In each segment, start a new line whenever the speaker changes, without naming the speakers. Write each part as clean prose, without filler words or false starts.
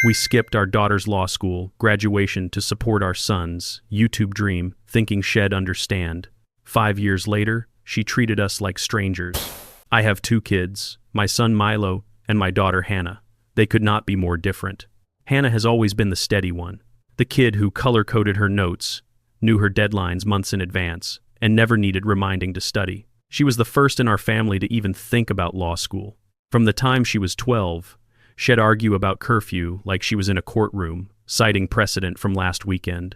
We skipped our daughter's law school graduation to support our son's YouTube dream, thinking she'd understand. 5 years later, she treated us like strangers. I have 2 kids, my son Milo and my daughter Hannah. They could not be more different. Hannah has always been the steady one, the kid who color-coded her notes, knew her deadlines months in advance, and never needed reminding to study. She was the first in our family to even think about law school. From the time she was 12, she'd argue about curfew like she was in a courtroom, citing precedent from last weekend.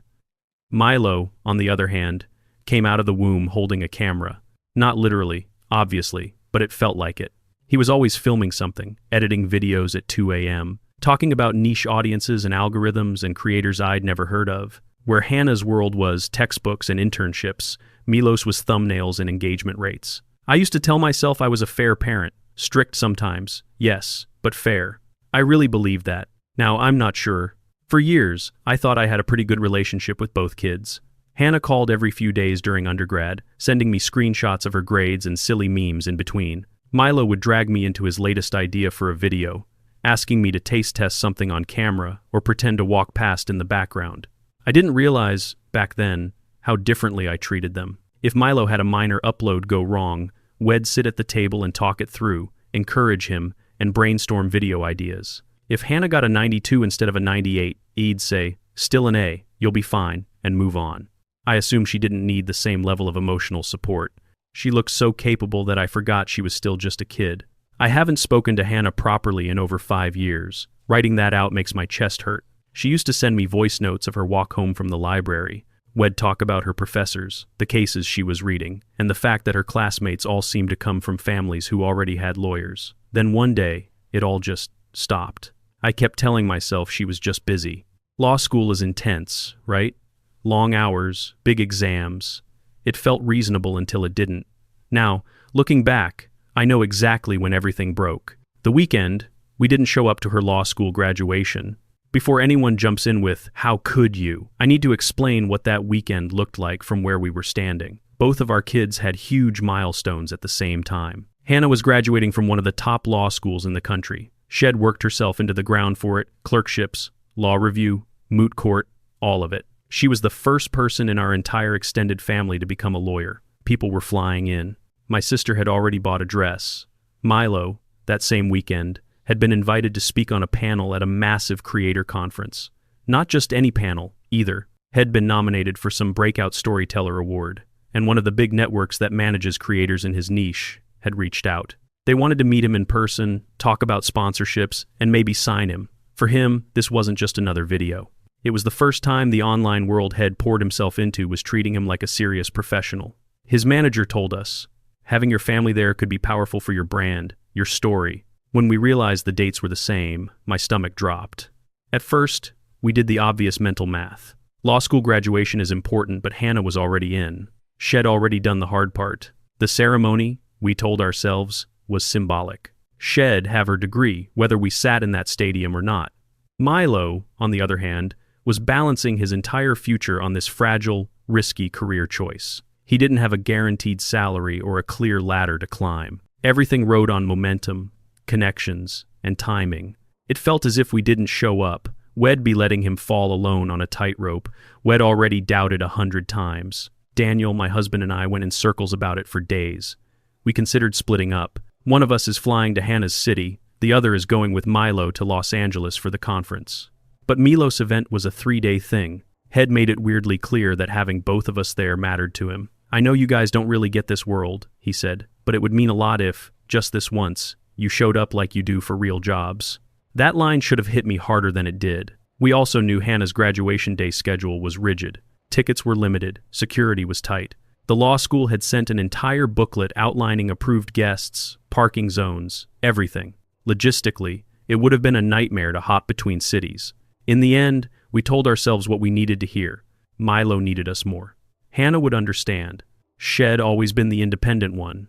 Milo, on the other hand, came out of the womb holding a camera. Not literally, obviously, but it felt like it. He was always filming something, editing videos at 2 a.m., talking about niche audiences and algorithms and creators I'd never heard of. Where Hannah's world was textbooks and internships, Milos was thumbnails and engagement rates. I used to tell myself I was a fair parent, strict sometimes, yes, but fair. I really believed that. Now, I'm not sure. For years, I thought I had a pretty good relationship with both kids. Hannah called every few days during undergrad, sending me screenshots of her grades and silly memes in between. Milo would drag me into his latest idea for a video, asking me to taste test something on camera or pretend to walk past in the background. I didn't realize, back then, how differently I treated them. If Milo had a minor upload go wrong, we'd sit at the table and talk it through, encourage him, and brainstorm video ideas. If Hannah got a 92 instead of a 98, he'd say, "Still an A, you'll be fine," and move on. I assumed she didn't need the same level of emotional support. She looked so capable that I forgot she was still just a kid. I haven't spoken to Hannah properly in over 5 years. Writing that out makes my chest hurt. She used to send me voice notes of her walk home from the library. We'd talk about her professors, the cases she was reading, and the fact that her classmates all seemed to come from families who already had lawyers. Then one day, it all just stopped. I kept telling myself she was just busy. Law school is intense, right? Long hours, big exams. It felt reasonable until it didn't. Now, looking back, I know exactly when everything broke. The weekend, we didn't show up to her law school graduation. Before anyone jumps in with, "How could you?" I need to explain what that weekend looked like from where we were standing. Both of our kids had huge milestones at the same time. Hannah was graduating from one of the top law schools in the country. She'd worked herself into the ground for it, clerkships, law review, moot court, all of it. She was the first person in our entire extended family to become a lawyer. People were flying in. My sister had already bought a dress. Milo, that same weekend, had been invited to speak on a panel at a massive creator conference. Not just any panel, either. Had been nominated for some breakout storyteller award, and one of the big networks that manages creators in his niche had reached out. They wanted to meet him in person, talk about sponsorships, and maybe sign him. For him, this wasn't just another video. It was the first time the online world Head poured himself into was treating him like a serious professional. His manager told us, having your family there could be powerful for your brand, your story. When we realized the dates were the same, my stomach dropped. At first, we did the obvious mental math. Law school graduation is important, but Hannah was already in. She'd already done the hard part. The ceremony, we told ourselves, was symbolic. She'd have her degree, whether we sat in that stadium or not. Milo, on the other hand, was balancing his entire future on this fragile, risky career choice. He didn't have a guaranteed salary or a clear ladder to climb. Everything rode on momentum, connections, and timing. It felt as if we didn't show up, we'd be letting him fall alone on a tightrope we'd already doubted 100 times. Daniel, my husband, and I went in circles about it for days. We considered splitting up. One of us is flying to Hannah's city, the other is going with Milo to Los Angeles for the conference. But Milos' event was a 3-day thing. Head made it weirdly clear that having both of us there mattered to him. "I know you guys don't really get this world," he said, "but it would mean a lot if, just this once, you showed up like you do for real jobs." That line should have hit me harder than it did. We also knew Hannah's graduation day schedule was rigid. Tickets were limited, security was tight. The law school had sent an entire booklet outlining approved guests, parking zones, everything. Logistically, it would have been a nightmare to hop between cities. In the end, we told ourselves what we needed to hear. Milo needed us more. Hannah would understand. She'd always been the independent one,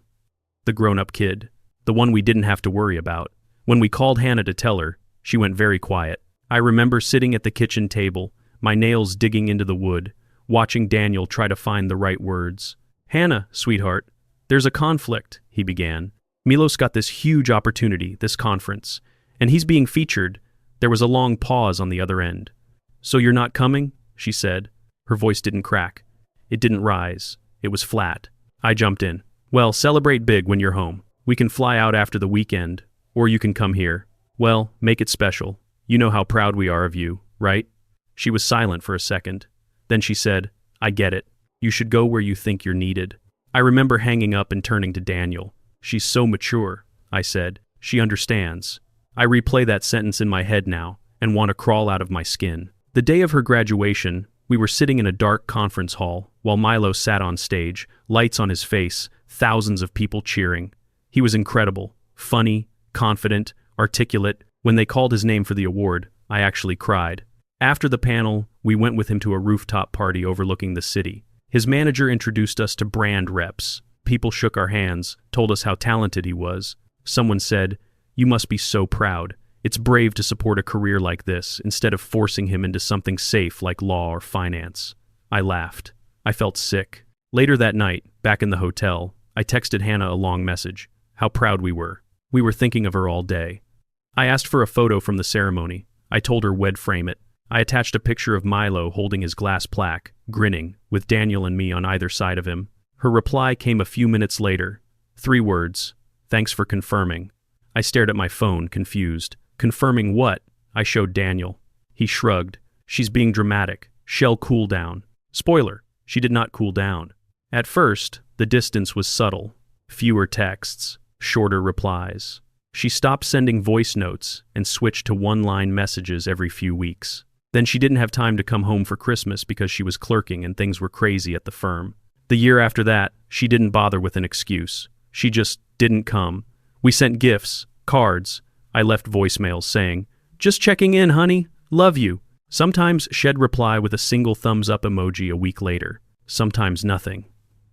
the grown-up kid, the one we didn't have to worry about. When we called Hannah to tell her, she went very quiet. I remember sitting at the kitchen table, my nails digging into the wood, watching Daniel try to find the right words. "Hannah, sweetheart, there's a conflict," he began. "Milos got this huge opportunity, this conference, and he's being featured, There was a long pause on the other end. "So you're not coming?" she said. Her voice didn't crack. It didn't rise. It was flat. I jumped in. "Well, celebrate big when you're home. We can fly out after the weekend, or you can come here. Well, make it special. You know how proud we are of you, right?" She was silent for a second. Then she said, "I get it. You should go where you think you're needed." I remember hanging up and turning to Daniel. "She's so mature," I said. "She understands." I replay that sentence in my head now and want to crawl out of my skin. The day of her graduation, we were sitting in a dark conference hall while Milo sat on stage, lights on his face, thousands of people cheering. He was incredible, funny, confident, articulate. When they called his name for the award, I actually cried. After the panel, we went with him to a rooftop party overlooking the city. His manager introduced us to brand reps. People shook our hands, told us how talented he was. Someone said, "You must be so proud. It's brave to support a career like this instead of forcing him into something safe like law or finance." I laughed. I felt sick. Later that night, back in the hotel, I texted Hannah a long message. How proud we were. We were thinking of her all day. I asked for a photo from the ceremony. I told her we'd frame it. I attached a picture of Milo holding his glass plaque, grinning, with Daniel and me on either side of him. Her reply came a few minutes later. 3 words. "Thanks for confirming." I stared at my phone, confused. "Confirming what?" I showed Daniel. He shrugged. "She's being dramatic. She'll cool down." Spoiler, she did not cool down. At first, the distance was subtle. Fewer texts, shorter replies. She stopped sending voice notes and switched to one-line messages every few weeks. Then she didn't have time to come home for Christmas because she was clerking and things were crazy at the firm. The year after that, she didn't bother with an excuse. She just didn't come. We sent gifts, cards. I left voicemails saying, "Just checking in, honey. Love you." Sometimes she'd reply with a single thumbs-up emoji a week later. Sometimes nothing.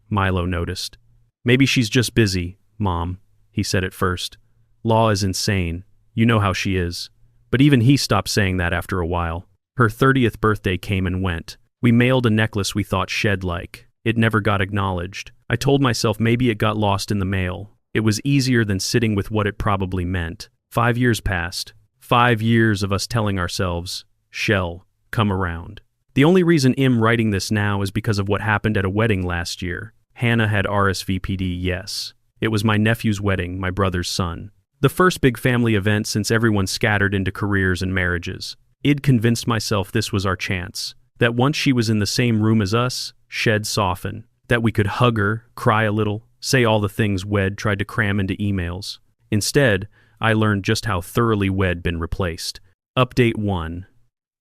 Milo noticed. "Maybe she's just busy, Mom," he said at first. "Law is insane. You know how she is." But even he stopped saying that after a while. Her 30th birthday came and went. We mailed a necklace we thought she'd like. It never got acknowledged. I told myself maybe it got lost in the mail. It was easier than sitting with what it probably meant. 5 years passed. 5 years of us telling ourselves, "Shell, come around." The only reason I'm writing this now is because of what happened at a wedding last year. Hannah had RSVP'd yes. It was my nephew's wedding, my brother's son. The first big family event since everyone scattered into careers and marriages. I'd convinced myself this was our chance. That once she was in the same room as us, she'd soften. That we could hug her, cry a little, say all the things we'd tried to cram into emails. Instead, I learned just how thoroughly we'd been replaced. Update 1.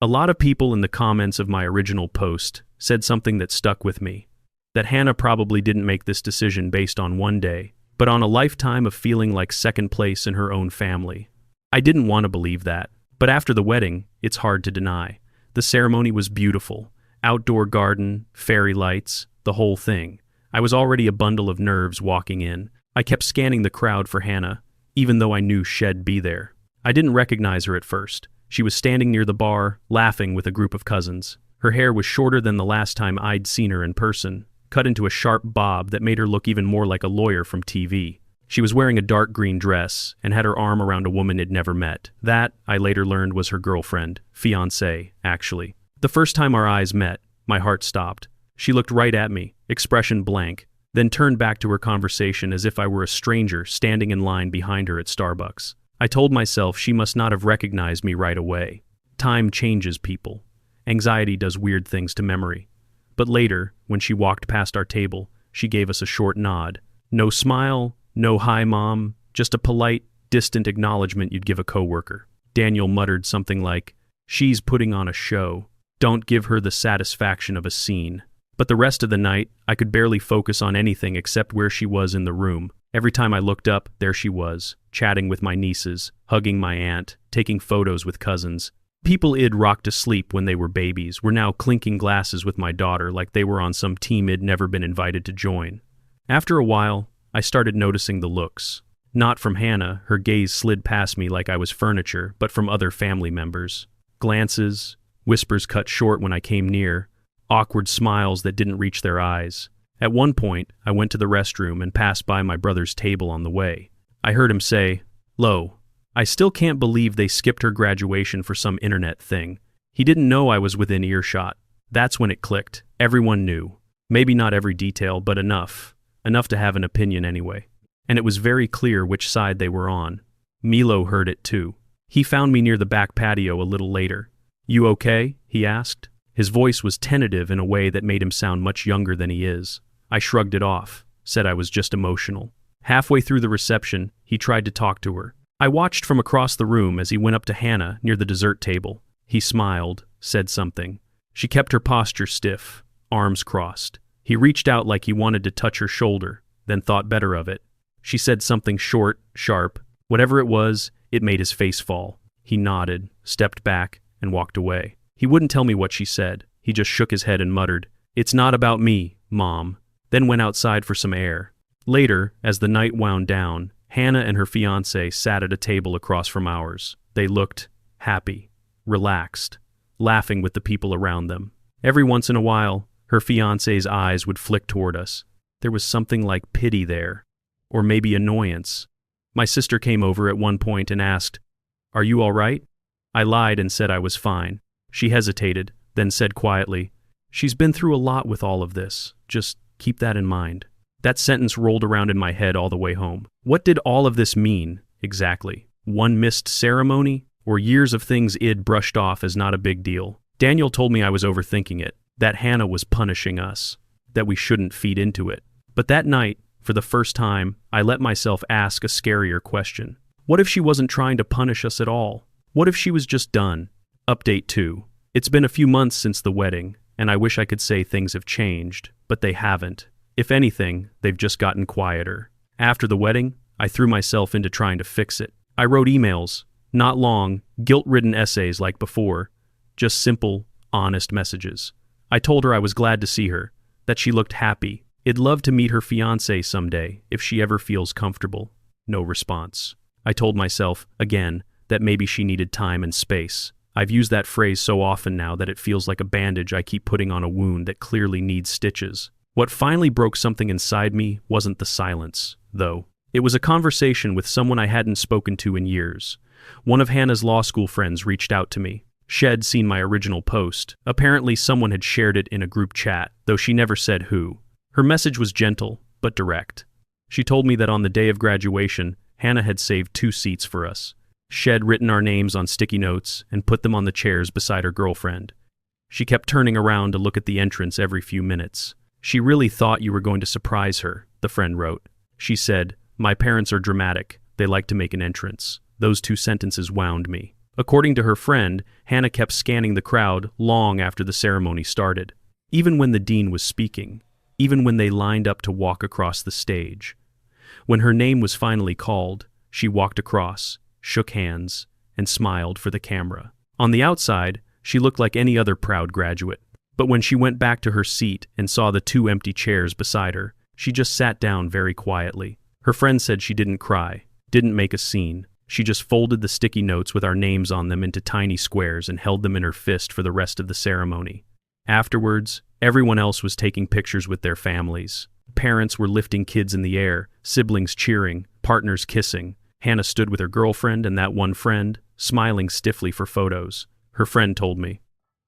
A lot of people in the comments of my original post said something that stuck with me. That Hannah probably didn't make this decision based on one day, but on a lifetime of feeling like second place in her own family. I didn't want to believe that, but after the wedding, it's hard to deny. The ceremony was beautiful. Outdoor garden, fairy lights, the whole thing. I was already a bundle of nerves walking in. I kept scanning the crowd for Hannah, even though I knew she'd be there. I didn't recognize her at first. She was standing near the bar, laughing with a group of cousins. Her hair was shorter than the last time I'd seen her in person, cut into a sharp bob that made her look even more like a lawyer from TV. She was wearing a dark green dress and had her arm around a woman I'd never met. That, I later learned, was her girlfriend, fiancée, actually. The first time our eyes met, my heart stopped. She looked right at me, expression blank, then turned back to her conversation as if I were a stranger standing in line behind her at Starbucks. I told myself she must not have recognized me right away. Time changes people. Anxiety does weird things to memory. But later, when she walked past our table, she gave us a short nod. No smile, no hi mom, just a polite, distant acknowledgement you'd give a coworker. Daniel muttered something like, "She's putting on a show. Don't give her the satisfaction of a scene." But the rest of the night, I could barely focus on anything except where she was in the room. Every time I looked up, there she was, chatting with my nieces, hugging my aunt, taking photos with cousins. People I'd rocked to sleep when they were babies were now clinking glasses with my daughter like they were on some team I'd never been invited to join. After a while, I started noticing the looks. Not from Hannah, her gaze slid past me like I was furniture, but from other family members. Glances, whispers cut short when I came near, awkward smiles that didn't reach their eyes. At one point, I went to the restroom and passed by my brother's table on the way. I heard him say, "Lo, I still can't believe they skipped her graduation for some internet thing. He didn't know I was within earshot. That's when it clicked. Everyone knew. Maybe not every detail, but enough. Enough to have an opinion anyway. And it was very clear which side they were on. Milo heard it too. He found me near the back patio a little later. "You okay?" he asked. His voice was tentative in a way that made him sound much younger than he is. I shrugged it off, said I was just emotional. Halfway through the reception, he tried to talk to her. I watched from across the room as he went up to Hannah near the dessert table. He smiled, said something. She kept her posture stiff, arms crossed. He reached out like he wanted to touch her shoulder, then thought better of it. She said something short, sharp. Whatever it was, it made his face fall. He nodded, stepped back, and walked away. He wouldn't tell me what she said. He just shook his head and muttered, "It's not about me, Mom," then went outside for some air. Later, as the night wound down, Hannah and her fiancé sat at a table across from ours. They looked happy, relaxed, laughing with the people around them. Every once in a while, her fiancé's eyes would flick toward us. There was something like pity there, or maybe annoyance. My sister came over at one point and asked, "Are you all right?" I lied and said I was fine. She hesitated, then said quietly, "She's been through a lot with all of this. Just keep that in mind." That sentence rolled around in my head all the way home. What did all of this mean, exactly? One missed ceremony? Or years of things I'd brushed off as not a big deal? Daniel told me I was overthinking it, that Hannah was punishing us, that we shouldn't feed into it. But that night, for the first time, I let myself ask a scarier question. What if she wasn't trying to punish us at all? What if she was just done? Update 2. It's been a few months since the wedding, and I wish I could say things have changed, but they haven't. If anything, they've just gotten quieter. After the wedding, I threw myself into trying to fix it. I wrote emails, not long, guilt-ridden essays like before, just simple, honest messages. I told her I was glad to see her, that she looked happy. I'd love to meet her fiancé someday, if she ever feels comfortable. No response. I told myself, again, that maybe she needed time and space. I've used that phrase so often now that it feels like a bandage I keep putting on a wound that clearly needs stitches. What finally broke something inside me wasn't the silence, though. It was a conversation with someone I hadn't spoken to in years. One of Hannah's law school friends reached out to me. She'd seen my original post. Apparently someone had shared it in a group chat, though she never said who. Her message was gentle, but direct. She told me that on the day of graduation, Hannah had saved 2 seats for us. She'd written our names on sticky notes and put them on the chairs beside her girlfriend. She kept turning around to look at the entrance every few minutes. "She really thought you were going to surprise her," the friend wrote. She said, "My parents are dramatic. They like to make an entrance." Those 2 sentences wound me. According to her friend, Hannah kept scanning the crowd long after the ceremony started. Even when the dean was speaking. Even when they lined up to walk across the stage. When her name was finally called, she walked across, shook hands, and smiled for the camera. On the outside, she looked like any other proud graduate. But when she went back to her seat and saw the 2 empty chairs beside her, she just sat down very quietly. Her friend said she didn't cry, didn't make a scene. She just folded the sticky notes with our names on them into tiny squares and held them in her fist for the rest of the ceremony. Afterwards, everyone else was taking pictures with their families. Parents were lifting kids in the air, siblings cheering, partners kissing. Hannah stood with her girlfriend and that one friend, smiling stiffly for photos. Her friend told me.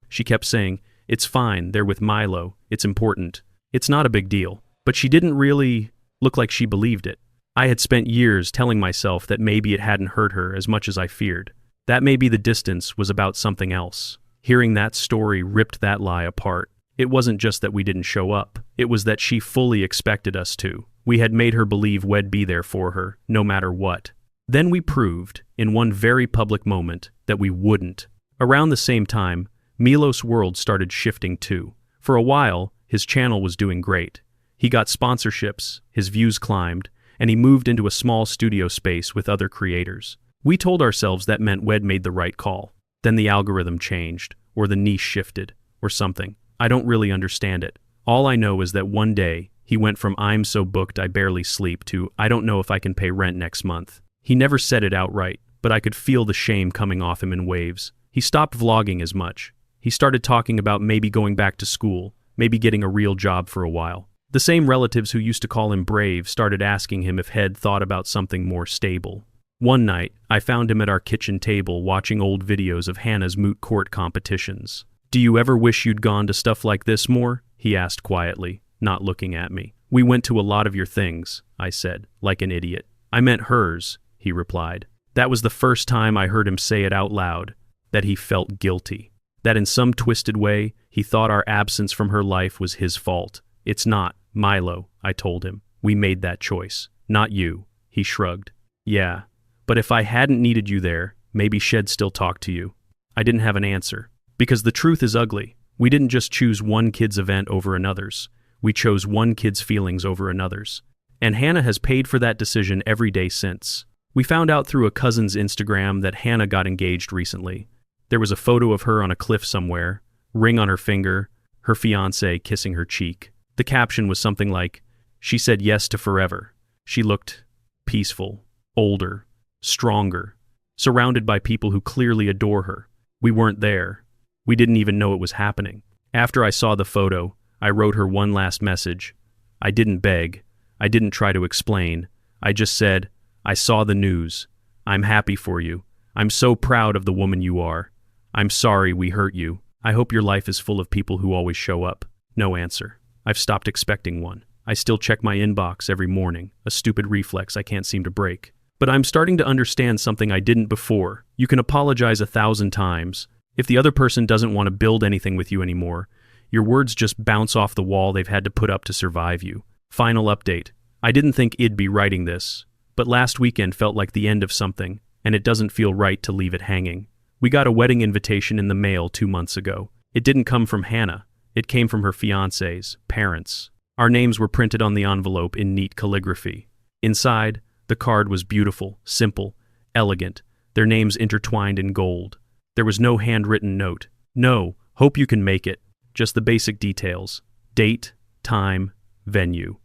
She kept saying, "It's fine, they're with Milo, it's important. It's not a big deal." But she didn't really look like she believed it. I had spent years telling myself that maybe it hadn't hurt her as much as I feared. That maybe the distance was about something else. Hearing that story ripped that lie apart. It wasn't just that we didn't show up. It was that she fully expected us to. We had made her believe we'd be there for her, no matter what. Then we proved, in one very public moment, that we wouldn't. Around the same time, Milo's world started shifting too. For a while, his channel was doing great. He got sponsorships, his views climbed, and he moved into a small studio space with other creators. We told ourselves that meant we'd made the right call. Then the algorithm changed, or the niche shifted, or something. I don't really understand it. All I know is that one day, he went from "I'm so booked I barely sleep" to "I don't know if I can pay rent next month." He never said it outright, but I could feel the shame coming off him in waves. He stopped vlogging as much. He started talking about maybe going back to school, maybe getting a real job for a while. The same relatives who used to call him brave started asking him if he'd thought about something more stable. One night, I found him at our kitchen table watching old videos of Hannah's moot court competitions. "Do you ever wish you'd gone to stuff like this more?" he asked quietly, not looking at me. "We went to a lot of your things," I said, like an idiot. "I meant hers," he replied. That was the first time I heard him say it out loud, that he felt guilty. That in some twisted way, he thought our absence from her life was his fault. "It's not, Milo," I told him. "We made that choice. Not you." He shrugged. "Yeah, but if I hadn't needed you there, maybe Shed still talk to you." I didn't have an answer. Because the truth is ugly. We didn't just choose one kid's event over another's. We chose one kid's feelings over another's. And Hannah has paid for that decision every day since. We found out through a cousin's Instagram that Hannah got engaged recently. There was a photo of her on a cliff somewhere, ring on her finger, her fiancé kissing her cheek. The caption was something like, "She said yes to forever." She looked peaceful, older, stronger, surrounded by people who clearly adore her. We weren't there. We didn't even know it was happening. After I saw the photo, I wrote her one last message. I didn't beg. I didn't try to explain. I just said, "I saw the news. I'm happy for you. I'm so proud of the woman you are. I'm sorry we hurt you. I hope your life is full of people who always show up." No answer. I've stopped expecting one. I still check my inbox every morning, a stupid reflex I can't seem to break. But I'm starting to understand something I didn't before. You can apologize 1,000 times. If the other person doesn't want to build anything with you anymore, your words just bounce off the wall they've had to put up to survive you. Final update. I didn't think I'd be writing this, but last weekend felt like the end of something, and it doesn't feel right to leave it hanging. We got a wedding invitation in the mail 2 months ago. It didn't come from Hannah. It came from her fiancé's parents. Our names were printed on the envelope in neat calligraphy. Inside, the card was beautiful, simple, elegant, their names intertwined in gold. There was no handwritten note. No, "Hope you can make it." Just the basic details. Date, time, venue.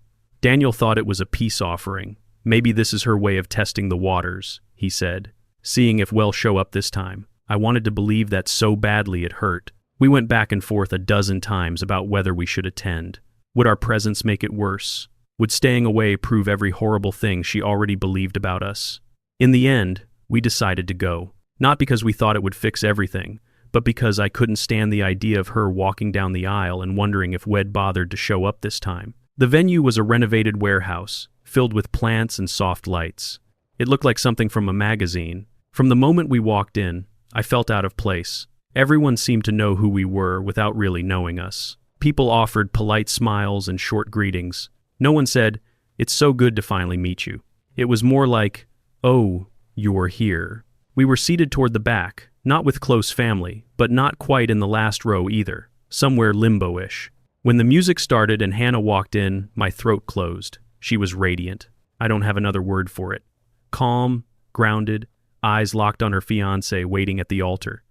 Daniel thought it was a peace offering. "Maybe this is her way of testing the waters," he said, "seeing if we'll show up this time." I wanted to believe that so badly it hurt. We went back and forth a dozen times about whether we should attend. Would our presence make it worse? Would staying away prove every horrible thing she already believed about us? In the end, we decided to go. Not because we thought it would fix everything, but because I couldn't stand the idea of her walking down the aisle and wondering if Wed bothered to show up this time. The venue was a renovated warehouse, filled with plants and soft lights. It looked like something from a magazine. From the moment we walked in, I felt out of place. Everyone seemed to know who we were without really knowing us. People offered polite smiles and short greetings. No one said, "It's so good to finally meet you." It was more like, "Oh, you're here." We were seated toward the back, not with close family, but not quite in the last row either, somewhere limbo-ish. When the music started and Hannah walked in, my throat closed. She was radiant. I don't have another word for it. Calm, grounded, eyes locked on her fiancé waiting at the altar.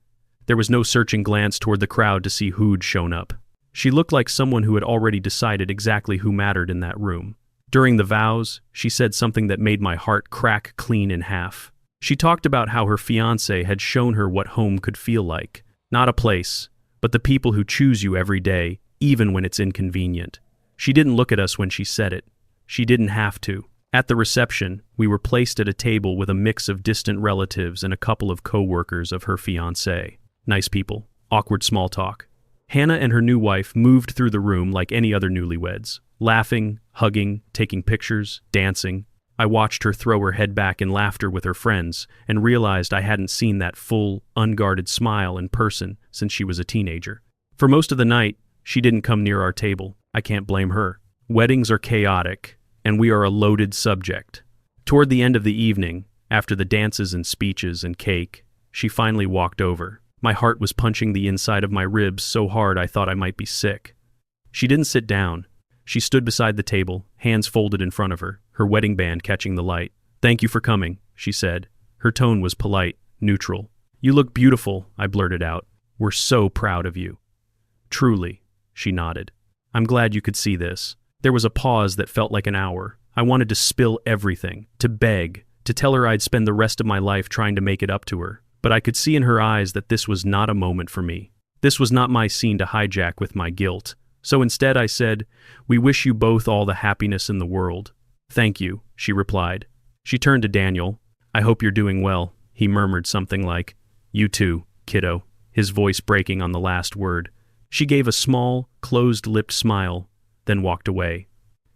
There was no searching glance toward the crowd to see who'd shown up. She looked like someone who had already decided exactly who mattered in that room. During the vows, she said something that made my heart crack clean in half. She talked about how her fiancé had shown her what home could feel like. Not a place, but the people who choose you every day, even when it's inconvenient. She didn't look at us when she said it. She didn't have to. At the reception, we were placed at a table with a mix of distant relatives and a couple of co-workers of her fiancé. Nice people. Awkward small talk. Hannah and her new wife moved through the room like any other newlyweds, laughing, hugging, taking pictures, dancing. I watched her throw her head back in laughter with her friends and realized I hadn't seen that full, unguarded smile in person since she was a teenager. For most of the night, she didn't come near our table. I can't blame her. Weddings are chaotic, and we are a loaded subject. Toward the end of the evening, after the dances and speeches and cake, she finally walked over. My heart was punching the inside of my ribs so hard I thought I might be sick. She didn't sit down. She stood beside the table, hands folded in front of her, her wedding band catching the light. "Thank you for coming," she said. Her tone was polite, neutral. "You look beautiful," I blurted out. "We're so proud of you." "Truly," she nodded. "I'm glad you could see this." There was a pause that felt like an hour. I wanted to spill everything, to beg, to tell her I'd spend the rest of my life trying to make it up to her. But I could see in her eyes that this was not a moment for me. This was not my scene to hijack with my guilt. So instead I said, "We wish you both all the happiness in the world." "Thank you," she replied. She turned to Daniel. I hope you're doing well. He murmured something like, "You too, kiddo," his voice breaking on the last word. She gave a small, closed-lipped smile, then walked away.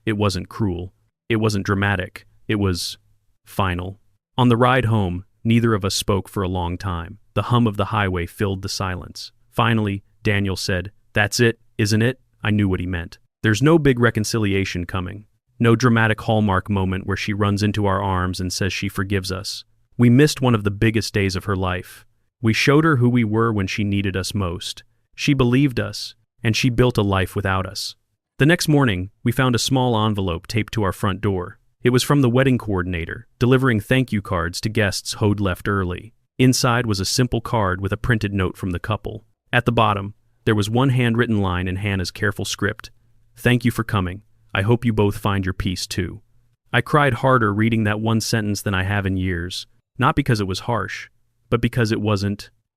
It wasn't cruel. It wasn't dramatic. It was final. On the ride home, neither of us spoke for a long time. The hum of the highway filled the silence. Finally, Daniel said, "That's it, isn't it?" I knew what he meant. There's no big reconciliation coming. No dramatic Hallmark moment where she runs into our arms and says she forgives us. We missed one of the biggest days of her life. We showed her who we were when she needed us most. She believed us, and she built a life without us. The next morning, we found a small envelope taped to our front door. It was from the wedding coordinator, delivering thank you cards to guests who'd left early. Inside was a simple card with a printed note from the couple. At the bottom, there was one handwritten line in Hannah's careful script. "Thank you for coming. I hope you both find your peace too." I cried harder reading that one sentence than I have in years. Not because it was harsh, but because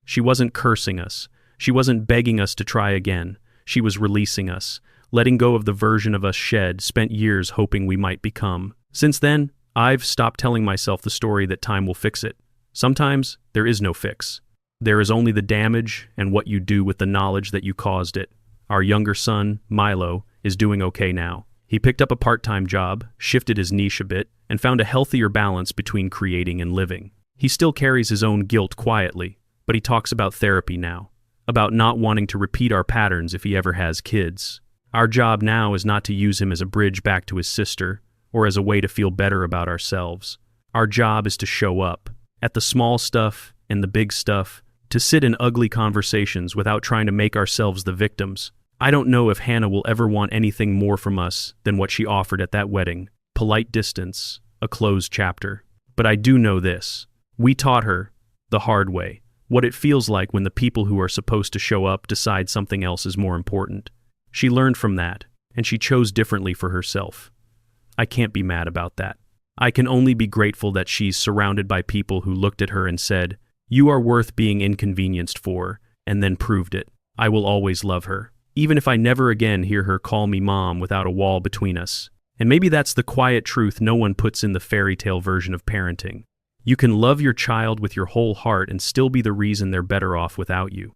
she wasn't cursing us. She wasn't begging us to try again. She was releasing us, letting go of the version of us Shed spent years hoping we might become. Since then, I've stopped telling myself the story that time will fix it. Sometimes there is no fix. There is only the damage and what you do with the knowledge that you caused it. Our younger son, Milo, is doing okay now. He picked up a part-time job, shifted his niche a bit, and found a healthier balance between creating and living. He still carries his own guilt quietly, but he talks about therapy now, about not wanting to repeat our patterns if he ever has kids. Our job now is not to use him as a bridge back to his sister, or as a way to feel better about ourselves. Our job is to show up, at the small stuff and the big stuff, to sit in ugly conversations without trying to make ourselves the victims. I don't know if Hannah will ever want anything more from us than what she offered at that wedding: polite distance, a closed chapter. But I do know this. We taught her, the hard way, what it feels like when the people who are supposed to show up decide something else is more important. She learned from that, and she chose differently for herself. I can't be mad about that. I can only be grateful that she's surrounded by people who looked at her and said, "You are worth being inconvenienced for," and then proved it. I will always love her, even if I never again hear her call me mom without a wall between us. And maybe that's the quiet truth no one puts in the fairy tale version of parenting. You can love your child with your whole heart and still be the reason they're better off without you.